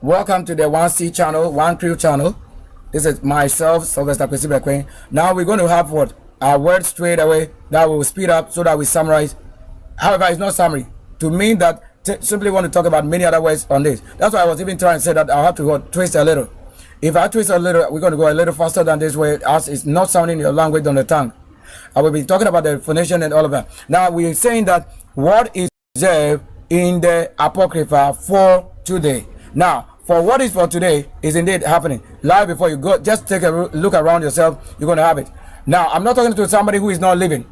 Welcome to the 1C channel, 1 Crew channel. This is myself, Sylvester Kwesi. Now we're going to have what? Our words straight away that will speed up so that we summarize. However, it's not summary. To mean that simply want to talk about many other words on this. That's why I was even trying to say that I'll have to twist a little. If I twist a little, we're going to go a little faster than this way as it's not sounding your language on the tongue. I will be talking about the phonation and all of that. Now we're saying that what is reserved in the Apocrypha for today. Now, for what is for today is indeed happening. Live before you go, just take a look around yourself, you're going to have it. Now, I'm not talking to somebody who is not living.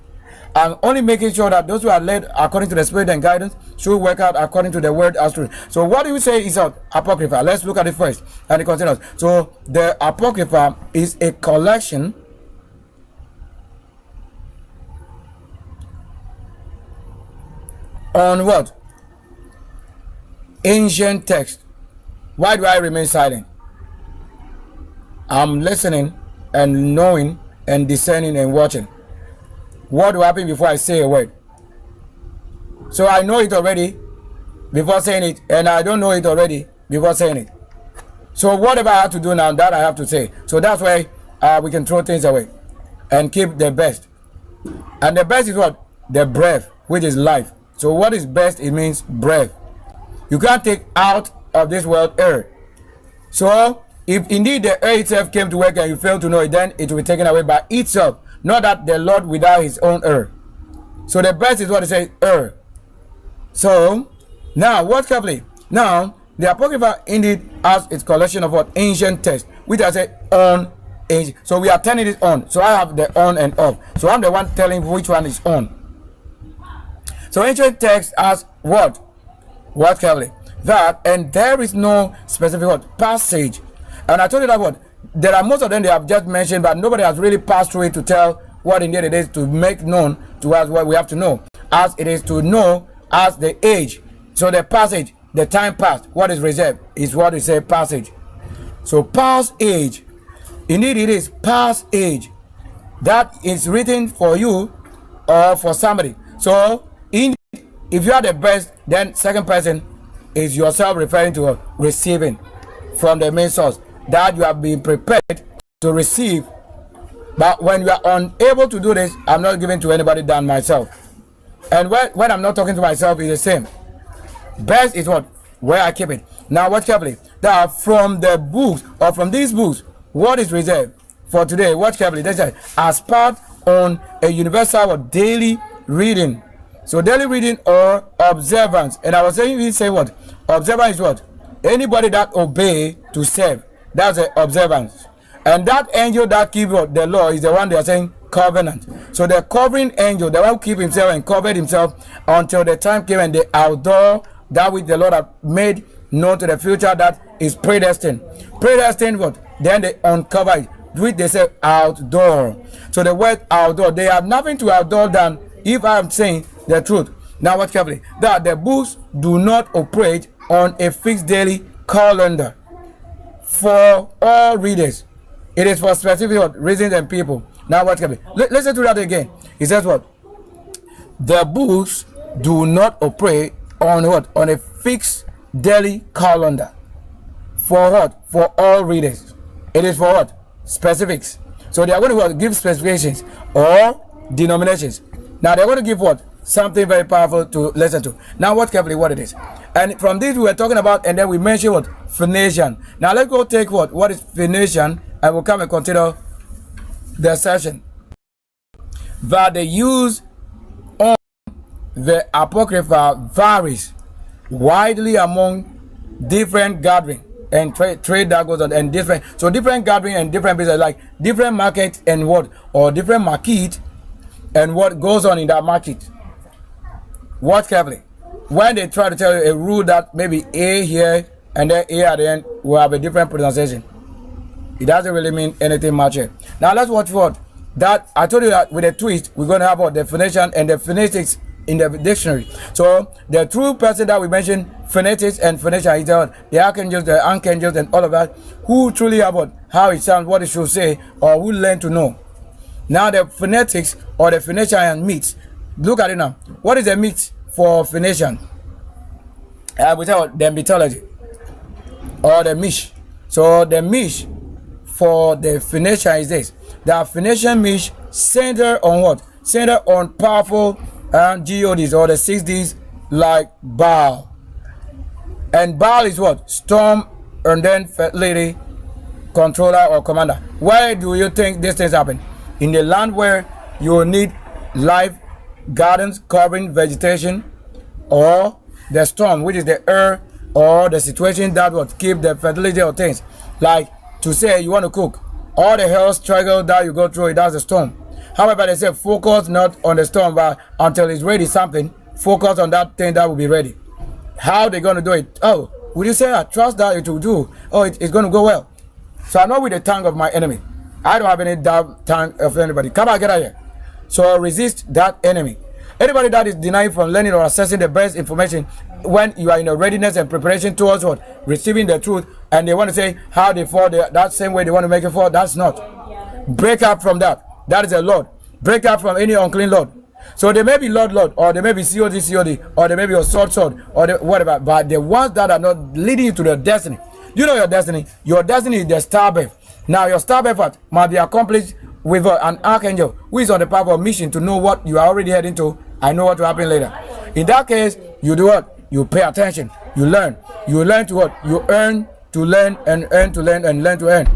I'm only making sure that those who are led according to the Spirit and guidance should work out according to the word as truth. So what do you say is Apocrypha? Let's look at it first and it continues. So the Apocrypha is a collection on what? Ancient text. Why do I remain silent? I'm listening and knowing and discerning and watching. What will happen before I say a word? So I know it already before saying it, and I don't know it already before saying it. So whatever I have to do now, that I have to say. So that's why we can throw things away and keep the best. And the best is what? The breath, which is life. So what is best? It means breath. You can't take out of this world air. So if indeed the air itself came to work and you fail to know it, then it will be taken away by itself. Not that the Lord without his own air. So the best is what it says, air. So now watch carefully. Now the Apocrypha indeed has its collection of what? Ancient text, which I say on ancient. So we are turning it on. So I have the on and off. So I'm the one telling which one is on. So ancient text has what? Watch carefully. That, and there is no specific what? Passage. And I told you that what? There are most of them they have just mentioned, but nobody has really passed through it to tell what indeed it is to make known to us what we have to know. As it is to know as the age. So the passage, the time past, what is reserved is what we say passage. So past age, indeed it is past age. That is written for you or for somebody. So if you are the best, then second person is yourself referring to receiving from the main source that you have been prepared to receive. But when you are unable to do this, I'm not giving to anybody than myself. And when I'm not talking to myself, it's the same. Best is what? Where I keep it. Now watch carefully. That from the books or from these books, what is reserved for today? Watch carefully. They say as part on a universal or daily reading. So daily reading or observance. And I was saying we say what? Observance is what? Anybody that obey to serve. That's an observance. And that angel that keeps the law is the one they are saying covenant. So the covering angel, the one who keep himself and covered himself until the time came and they outdoor that which the Lord had made known to the future that is predestined. Predestined what? Then they uncover it, which they say outdoor. So the word outdoor, they have nothing to outdoor than if I am saying the truth. Now watch carefully. That the books do not operate on a fixed daily calendar for all readers. It is for specific reasons and people. Now watch carefully. Listen to that again. It says what? The books do not operate on what? On a fixed daily calendar. For what? For all readers. It is for what? Specifics. So they are going to give specifications or denominations. Now they're going to give what? Something very powerful to listen to. Now watch carefully what it is. And from this we were talking about, and then we mentioned what? Phoenician. Now let's go take what? What is Phoenician? And we'll come and continue the session. That the use on the Apocrypha varies widely among different gatherings and trade that goes on and different. So different gathering and different business, like different market and what? Or different market and what goes on in that market. Watch carefully. When they try to tell you a rule that maybe A here and then A at the end will have a different pronunciation, it doesn't really mean anything much here. Now let's watch what that I told you that with a twist we're going to have what definition and the phonetics in the dictionary. So the true person that we mentioned, phonetics and phonetics, is the archangels, the archangels, and all of that, who truly have what how it sounds, what it should say, or who learn to know. Now the phonetics or the Phoenician meets. Look at it now. What is the meat for Phoenician? We tell the mythology. or the mesh. So the mesh for the Phoenician is this. The Phoenician mesh center on what? Center on powerful GODs or the 6Ds like Baal. And Baal is what? Storm and then fertility controller or commander. Where do you think these things happen? In the land where you need life gardens covering vegetation, or the storm, which is the air or the situation that would keep the fertility of things. Like to say you want to cook, all the health struggle that you go through, that's the storm. However, they say focus not on the storm, but until it's ready something, focus on that thing that will be ready. How they going to do it? Oh, would you say I trust that it will do? Oh, it's going to go well. So I'm not with the tongue of my enemy. I don't have any doubt tongue of anybody. Come on, get out here. So resist that enemy. Anybody that is denying from learning or accessing the best information when you are in a readiness and preparation towards what? Receiving the truth, and they want to say how they fall that same way they want to make it fall, that's not. Break up from that. That is a Lord. Break up from any unclean Lord. So they may be Lord, or they may be COD, or they may be a sword, or whatever, but the ones that are not leading you to the destiny. You know your destiny. Your destiny is the star birth. Now your star birth might be accomplished with an archangel who is on the path of mission to know what you are already heading to. I know what will happen later. In that case, you do what? You pay attention. You learn. You learn to what? You earn to learn and earn to learn and learn to earn.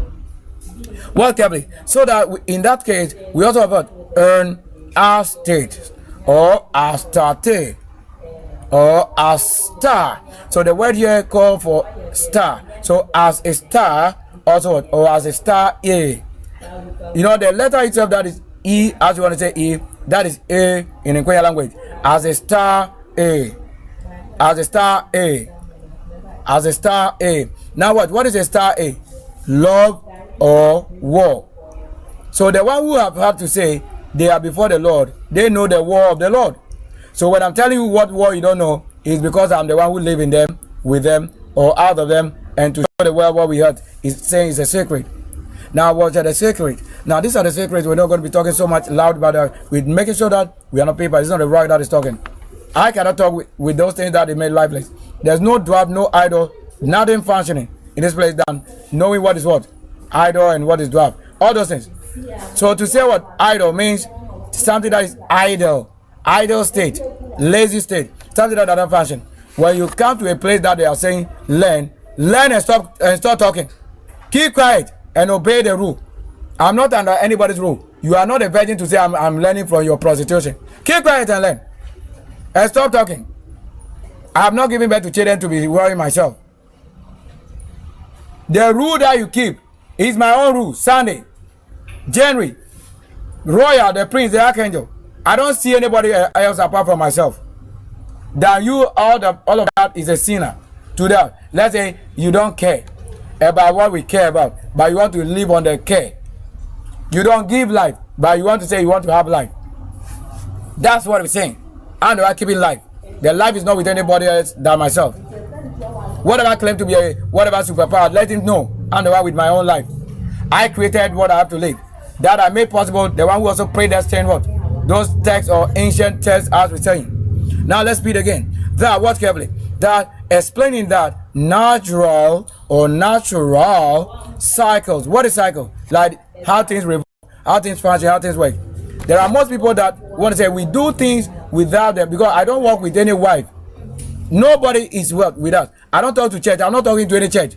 Well, carefully. So that in that case, we also have what? Earn our state or our state or a star. So the word here called for star. So as a star, also what? Or as a star A. You know the letter itself that is E, as you want to say E, that is A in Nkweya language. As a star A. As a star A. As a star A. Now what is a star A? Love or war. So the one who have to say they are before the Lord, they know the war of the Lord. So when I'm telling you what war you don't know, is because I'm the one who live in them, with them, or out of them, and to show the world what we heard is saying it's a secret. Now what are the secrets? Now these are the secrets. We're not going to be talking so much loud about that. We're making sure that we are not paper. It's not the rock that is talking. I cannot talk with those things that they made lifeless. There's no dwarf, no idol, nothing functioning in this place than knowing what is what? Idol and what is dwarf. All those things. Yeah. So to say what idol means something that is idle state, lazy state, something that doesn't function. When you come to a place that they are saying learn and stop talking. Keep quiet and obey the rule. I'm not under anybody's rule. You are not a virgin to say I'm learning from your prostitution. Keep quiet and learn. And stop talking. I have not given birth to children to be worrying myself. The rule that you keep is my own rule. Sunday, January, Royal, the Prince, the Archangel. I don't see anybody else apart from myself. That you, all of that is a sinner. To that, let's say you don't care about what we care about, but you want to live on the care. You don't give life, but you want to say you want to have life. That's what we're saying. And I'm keeping life. The life is not with anybody else than myself. Whatever I claim to be whatever superpower, let him know. And with my own life. I created what I have to live. That I made possible, the one who also prayed that saying what? Those texts or ancient texts as we're saying. Now let's read again. That, watch carefully. That explaining that natural cycles. What is cycle? Like how things revolve, how things function, how things work. There are most people that want to say we do things without them because I don't work with any wife. Nobody is with us. I don't talk to church. I'm not talking to any church.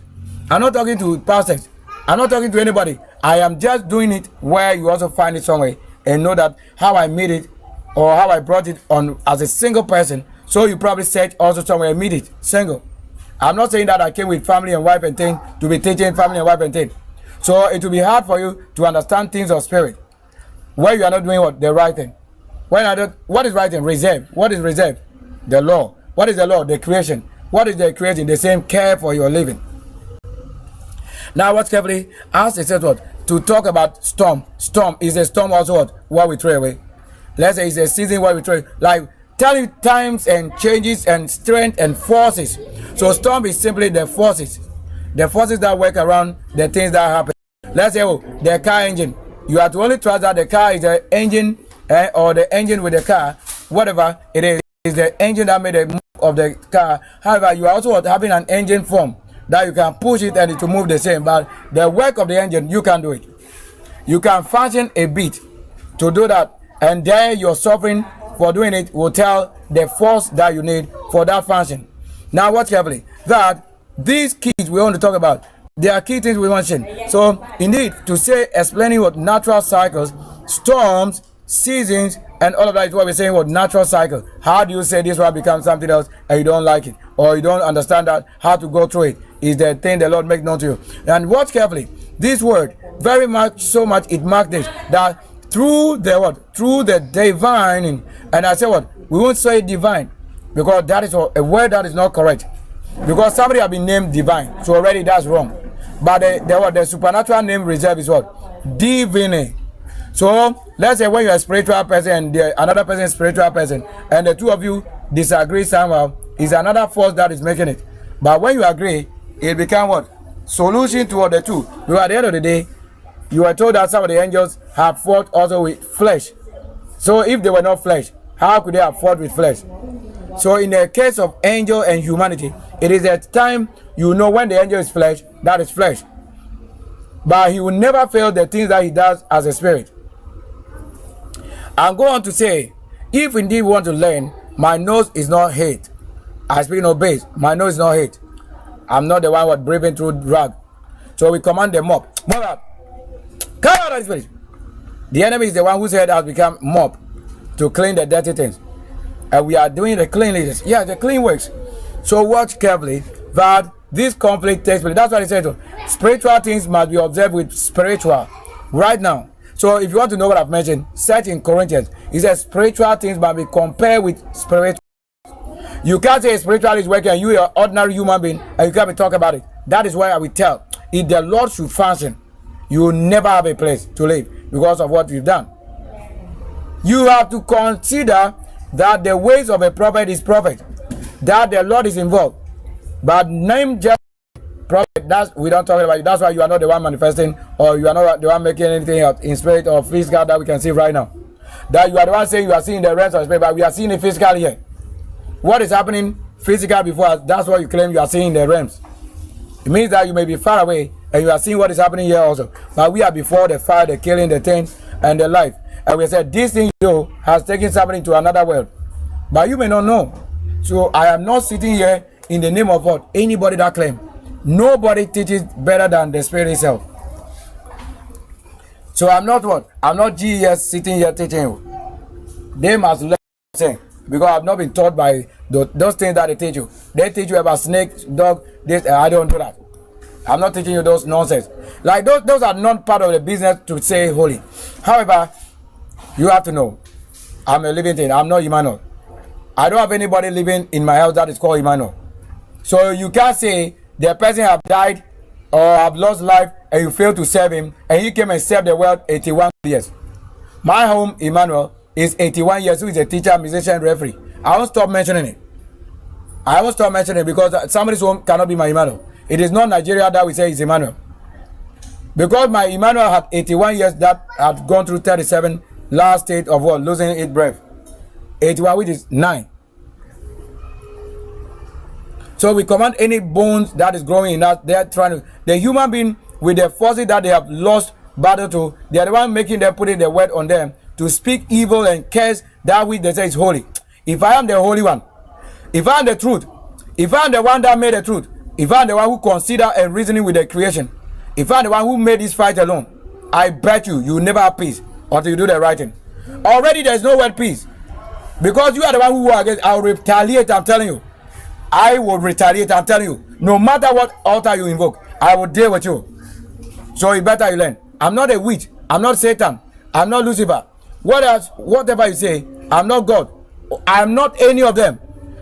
I'm not talking to pastors. I'm not talking to anybody. I am just doing it where you also find it somewhere and know that how I made it or how I brought it on as a single person. So you probably search also somewhere and meet it single. I'm not saying that I came with family and wife and thing to be teaching family and wife and thing. So it will be hard for you to understand things of spirit where you are not doing what the right thing. What is right thing? Reserve. What is reserve? The law. What is the law? The creation. What is the creation? The same care for your living. Now watch carefully. As it says what? To talk about storm. Storm is a storm also what we throw away. Let's say it's a season where we throw like telling times and changes and strength and forces. So storm is simply the forces. The forces that work around the things that happen. Let's say the car engine. You have to only trust that the car is the engine or the engine with the car, whatever it is the engine that made the move of the car. However, you are also having an engine form that you can push it and it will move the same. But the work of the engine, you can do it. You can function a bit to do that, and then your suffering for doing it will tell the force that you need for that function. Now watch carefully that these keys we want to talk about, they are key things we mentioned. So indeed, to say explaining what natural cycles, storms, seasons, and all of that is what we're saying, what natural cycle. How do you say this will become something else and you don't like it, or you don't understand that how to go through it? Is the thing the Lord make known to you. And watch carefully, this word very much, so much it marked this, that through the what, through the divine. And I say what, we won't say divine because that is a word that is not correct, because somebody have been named divine, so already that's wrong. But the supernatural name reserved is what, divine. So let's say when you're a spiritual person and another person is a spiritual person, and the two of you disagree somehow, is another force that is making it. But when you agree, it becomes what, solution toward the two. Because at the end of the day, you were told that some of the angels have fought also with flesh. So if they were not flesh, how could they have fought with flesh? So in the case of angel and humanity, it is at time you know when the angel is flesh, that is flesh. But he will never fail the things that he does as a spirit. And go on to say, if indeed we want to learn, my nose is not hate. I speak no base. My nose is not hate. I'm not the one who breathing through drag. So we command the mob. Move out. Come out of this place. The enemy is the one whose head has become mop to clean the dirty things. And we are doing the cleanliness. Yeah, the clean works. So watch carefully that this conflict takes place. That's what he said. Spiritual things must be observed with spiritual right now. So if you want to know what I've mentioned, search in Corinthians. It says spiritual things must be compared with spiritual. You can't say spiritual is working and you are an ordinary human being and you can't be talking about it. That is why I will tell. If the Lord should function, you will never have a place to live because of what you've done. You have to consider that the ways of a prophet is prophet, that the Lord is involved. But name just prophet, that's we don't talk about it. That's why you are not the one manifesting, or you are not the one making anything out in spirit or physical that we can see right now. That you are the one saying you are seeing the realms of spirit, but we are seeing it physical here. What is happening physical before us, that's what you claim you are seeing in the realms. It means that you may be far away and you are seeing what is happening here also. But we are before the fire, the killing, the thing, and the life. And we said this thing you do has taken somebody to another world. But you may not know. So I am not sitting here in the name of what? Anybody that claim. Nobody teaches better than the Spirit itself. So I'm not what? I'm not GES sitting here teaching you. They must learn saying, because I've not been taught by those things that they teach you. They teach you about snakes, dog, this, I don't do that. I'm not teaching you those nonsense. Like those are not part of the business to say holy. However, you have to know, I'm a living thing. I'm not Emmanuel. I don't have anybody living in my house that is called Emmanuel. So you can't say the person have died or have lost life and you fail to serve him and he came and served the world 81 years. My home, Emmanuel, is 81 years, who is a teacher, musician, referee. I won't stop mentioning it. I won't stop mentioning it because somebody's home cannot be my Emmanuel. It is not Nigeria that we say is Emmanuel. Because my Emmanuel had 81 years that had gone through 37 last state of what? Losing its breath. 81, which is 9. So we command any bones that is growing in us, they are trying to, the human being with the forces that they have lost battle to, they are the one making them, putting the word on them to speak evil and curse that which they say is holy. If I am the holy one, if I am the truth, if I am the one that made the truth, if I am the one who consider and reasoning with the creation, if I am the one who made this fight alone, I bet you, you will never have peace until you do the right thing. Already there is no word peace. Because you are the one who are against, I will retaliate, I'm telling you. I will retaliate, I'm telling you. No matter what altar you invoke, I will deal with you. So it better you learn. I'm not a witch. I'm not Satan. I'm not Lucifer. What else? Whatever you say, I'm not God. I'm not any of them.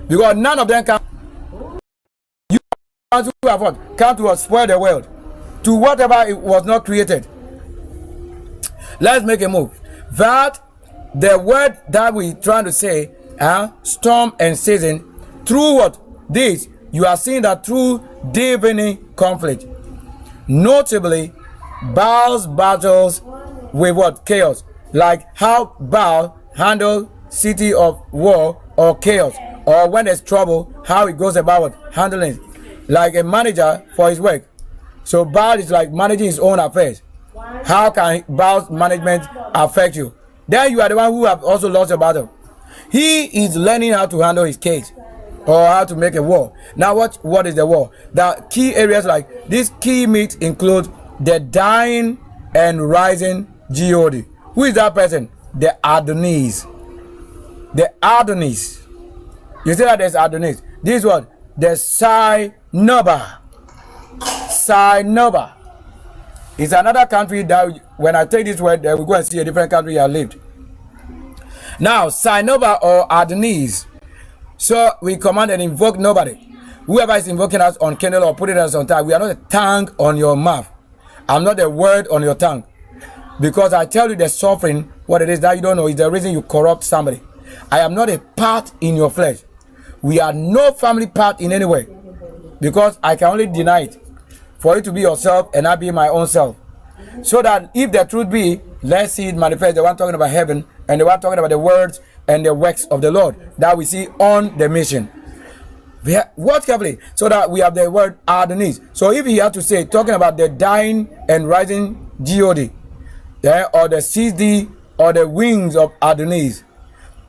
Because none of them can. You who have what? Come to spoil the world. To whatever it was not created. Let's make a move. That the word that we trying to say, storm and season, through what? This, you are seeing that through divine conflict. Notably, Baal's battles with what? Chaos. Like how Baal handled city of war or chaos. Or when there's trouble, how it goes about what? Handling it. like a manager for his work. So Baal is like managing his own affairs. How can Baal's management affect you? Then you are the one who have also lost your battle. He is learning how to handle his case or how to make a war. Now what is the war? The key areas like this key meat include the dying and rising God. Who is that person? The Adonis. The Adonis. You see that there's Adonis. This one, the Sinaba. Sinaba. It's another country that when I take this word, we go and see a different country I lived. Now, Sinaba or Adonis. So we command and invoke nobody. Whoever is invoking us on candle or putting us on time, we are not a tongue on your mouth. I'm not a word on your tongue. Because I tell you the suffering, what it is that you don't know is the reason you corrupt somebody. I am not a part in your flesh. We are no family part in any way. Because I can only deny it. For you to be yourself and not be my own self. So that if the truth be, let's see it manifest. The one talking about heaven and the one talking about the words and the works of the Lord that we see on the mission. Watch carefully so that we have the word Adonis. So if he had to say, talking about the dying and rising God, or the CD or the wings of Adonis,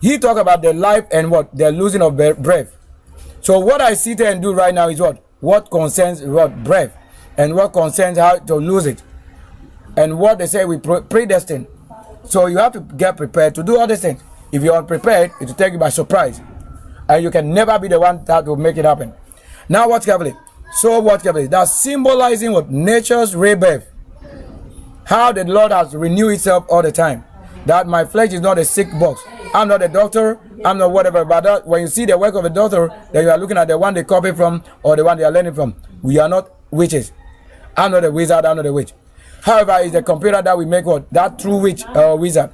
he talk about the life and what? The losing of breath. So what I sit there and do right now is what? What concerns what? Breath. And what concerns how to lose it. And what they say we predestined. So you have to get prepared to do all these things. If you are prepared, it will take you by surprise. And you can never be the one that will make it happen. Now watch carefully. So watch carefully. That's symbolizing what? Nature's rebirth. How the Lord has renewed itself all the time. That my flesh is not a sick box. I'm not a doctor. I'm not whatever. But that, when you see the work of a doctor, then you are looking at the one they copy from or the one they are learning from. We are not witches. I'm not a wizard. I'm not a witch. However, it's the computer that we make what? That true witch or wizard.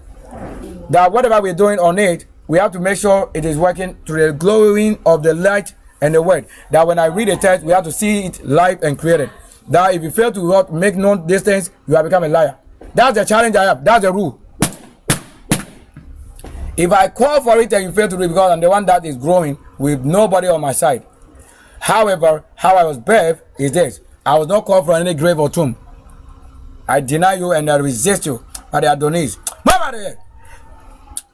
That whatever we're doing on it, we have to make sure it is working to the glowing of the light and the word. That when I read a text, we have to see it live and created. That if you fail to make known these things, you have become a liar. That's the challenge I have. That's the rule. If I call for it and you fail to do it because I'm the one that is growing with nobody on my side. However, how I was birthed is this. I was not called from any grave or tomb. I deny you and I resist you by the Adonis. Move out of here.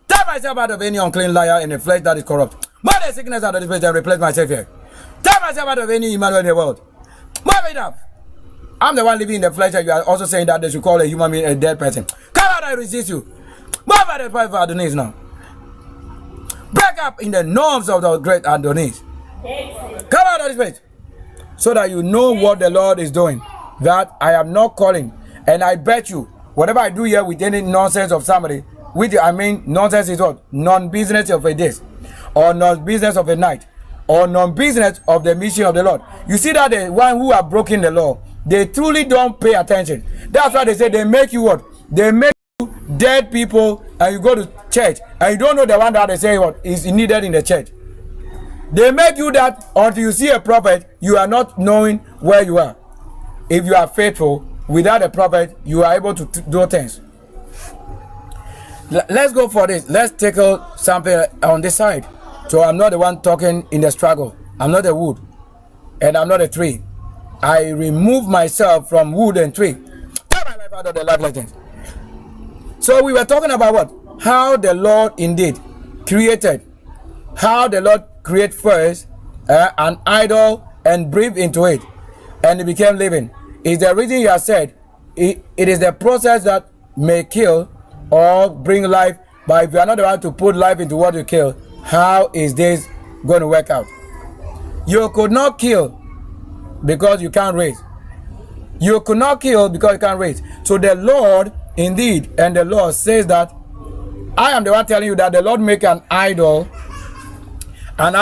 Take myself out of any unclean liar in the flesh that is corrupt. Move the sickness out of this place and replace myself here. Take myself out of any Emmanuel in the world. Move it up. I'm the one living in the flesh and you are also saying that they should call a human being a dead person. Come out, I resist you. Move out of the place for Adonis now. Break up in the norms of the great Adonis. Come out of this place. So that you know what the Lord is doing. That I am not calling. And I bet you, whatever I do here with any nonsense of somebody, which I mean nonsense is what? Non-business of a day. Or non-business of a night. Or non-business of the mission of the Lord. You see that the one who have broken the law, they truly don't pay attention. That's why they say they make you what? They make you dead people and you go to church. And you don't know the one that they say what is needed in the church. They make you that until you see a prophet, you are not knowing where you are. If you are faithful, without a prophet, you are able to do things. Let's go for this. Let's tackle something on this side. So I'm not the one talking in the struggle. I'm not a wood. And I'm not a tree. I remove myself from wood and tree. Take my life out of the life legend. So we were talking about what? How the Lord indeed created. How the Lord create first an idol and breathe into it and it became living. Is the reason you have said it is the process that may kill or bring life, but if you are not the one to put life into what you kill, how is this going to work out? You could not kill because you can't raise. You could not kill because you can't raise. So the Lord indeed and the Lord says that I am the one telling you that the Lord make an idol and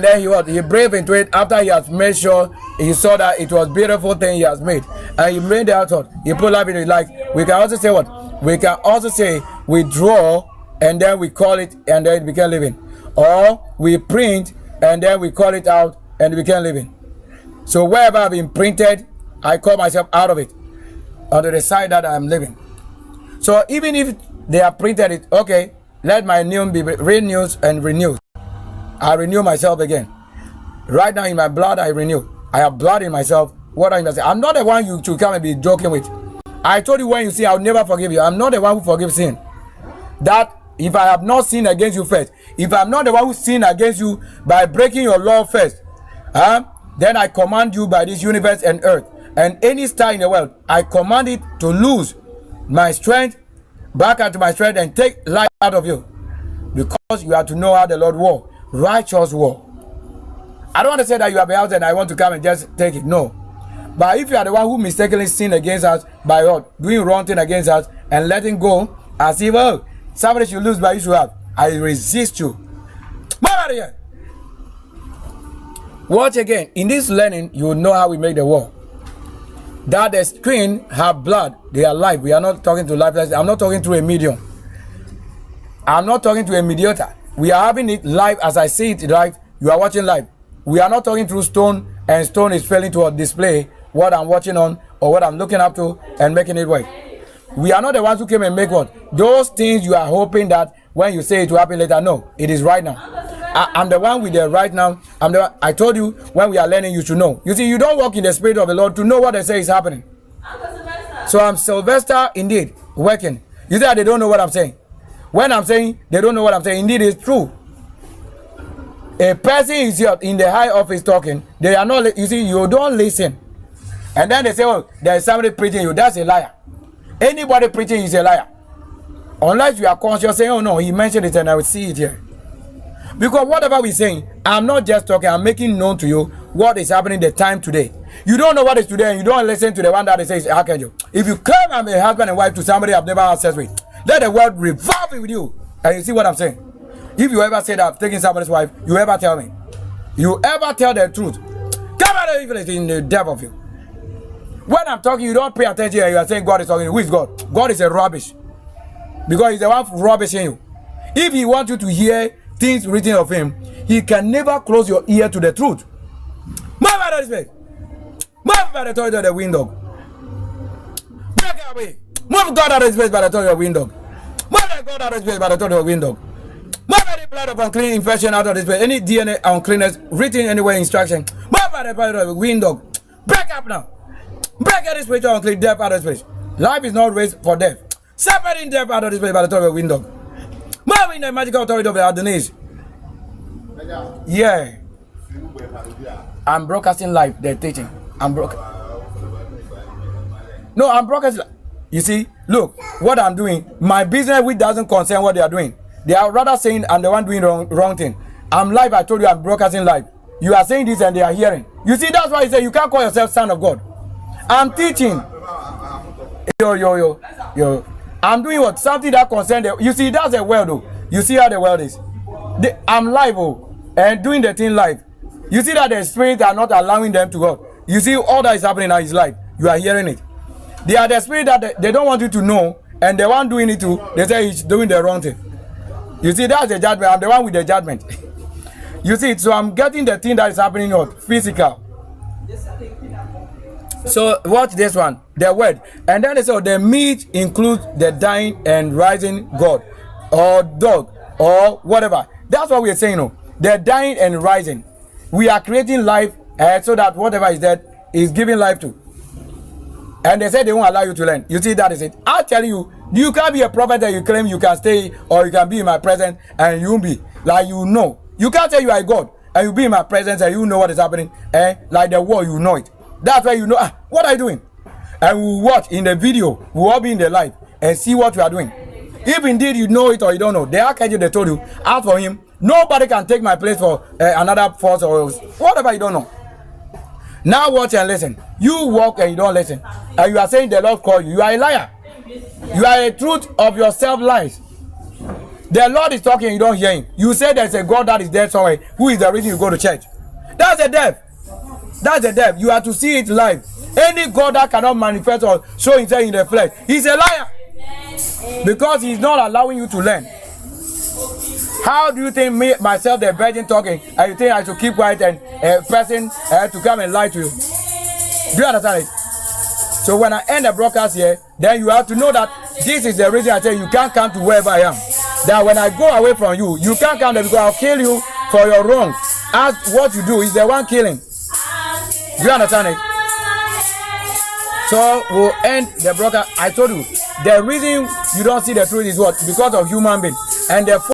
then he breathed into it after he has made sure he saw that it was beautiful thing he has made, and he made that thought. He put life into it. Like we can also say what? We can also say we draw and then we call it and then it became living, or we print and then we call it out and it became living. So wherever I've been printed, I call myself out of it onto the side that I'm living. So even if they have printed it, okay, let my name be renewed and renewed. I renew myself again. Right now in my blood, I renew. I have blood in myself. What are you saying? I'm not the one you to come and be joking with. I told you when you sin, I'll never forgive you. I'm not the one who forgives sin. That if I have not sinned against you first, if I'm not the one who sinned against you by breaking your law first, then I command you by this universe and earth and any star in the world, I command it to lose my strength back into my strength and take life out of you. Because you have to know how the Lord war. Righteous war. I don't want to say that you have a house and I want to come and just take it. No. But if you are the one who mistakenly sinned against us by what? Doing wrong thing against us and letting go as if, oh, somebody should lose but you should have. I resist you. Watch again. In this learning, you will know how we make the war. That the screen have blood. They are live. We are not talking to lifeless. I'm not talking to a medium. I'm not talking to a mediator. We are having it live as I see it live. You are watching live. We are not talking through stone and stone is failing to display what I'm watching on or what I'm looking up to and making it work. We are not the ones who came and make what? Those things you are hoping that when you say it will happen later. No, it is right now. I'm the one with the right now. I told you when we are learning you should know. You see, you don't walk in the spirit of the Lord to know what they say is happening. So I'm Sylvester indeed working. You say they don't know what I'm saying. When I'm saying they don't know what I'm saying, indeed it's true. A person is here in the high office talking. They are not. You see, you don't listen, and then they say, "Oh, there is somebody preaching you." That's a liar. Anybody preaching is a liar, unless you are conscious saying, "Oh no, he mentioned it, and I will see it here." Because whatever we're saying, I'm not just talking. I'm making known to you what is happening the time today. You don't know what is today, and you don't listen to the one that says, "Archangel." If you claim I'm a husband and wife to somebody I've never had sex with, let the world revolve it with you, and you see what I'm saying. If you ever say that I've taken somebody's wife, you ever tell me. You ever tell the truth. Come out of it in the depth of you. When I'm talking, you don't pay attention and you are saying God is talking. Who is God? God is a rubbish. Because he's the one rubbishing you. If he wants you to hear things written of him, he can never close your ear to the truth. Move out of this place. Move by the authority of the window. Break away. Move God out of this place by the authority of the window. Move God out of this place by the authority of the window. Move any blood of unclean infection out of this place. Any DNA uncleanness written anywhere instruction. Move by the authority of the window. Break up now. Break any spiritual unclean death out of this place. Life is not raised for death. Separating death out of this place by the authority of the window. Move in the magical authority of the Adonais. Yeah. I'm broadcasting live. They're teaching. I'm broadcasting. You see, look, what I'm doing, my business which doesn't concern what they are doing. They are rather saying I'm the one doing wrong thing. I'm live. I told you I'm broadcasting live. You are saying this and they are hearing. You see, that's why I say you can't call yourself son of God. I'm teaching. Yo. I'm doing what? Something that concerns the. You see, that's the world though. You see how the world is. I'm live and doing the thing live. You see that the spirits are not allowing them to go. You see all that is happening now is live. You are hearing it. They are the spirit that they don't want you to know, and the one doing it too, they say he's doing the wrong thing. You see, that's the judgment. I'm the one with the judgment. You see, so I'm getting the thing that is happening what? Physical. So watch this one, the word. And then they say the meat includes the dying and rising God or dog or whatever. That's what we are saying. No, the dying and rising. We are creating life so that whatever is dead is giving life to. And they say they won't allow you to learn. You see, that is it. I'll tell you, you can't be a prophet that you claim you can stay or you can be in my presence and you won't be. Like you know. You can't say you are God and you be in my presence and you know what is happening. Like the war, you know it. That's why you know, what are you doing? And we'll watch in the video, we'll all be in the live and see what we are doing. If indeed you know it or you don't know, the archangel they told you, ask for him. Nobody can take my place for another force or whatever you don't know. Now watch and listen. You walk and you don't listen. And you are saying the Lord called you. You are a liar. You are a truth of yourself lies. The Lord is talking, you don't hear him. You say there's a God that is dead somewhere. Who is the reason you go to church? That's a death. That's a death. You have to see it live. Any God that cannot manifest or show himself in the flesh, he's a liar. Because he's not allowing you to learn. How do you think me, myself, the virgin talking, and you think I should keep quiet and a person to come and lie to you? Do you understand it? So when I end the broadcast here, then you have to know that this is the reason I say you can't come to wherever I am. That when I go away from you, you can't come there because I'll kill you for your wrong. As what you do is the one killing. Do you understand it? So we'll end the broadcast. I told you the reason you don't see the truth is what? Because of human being and the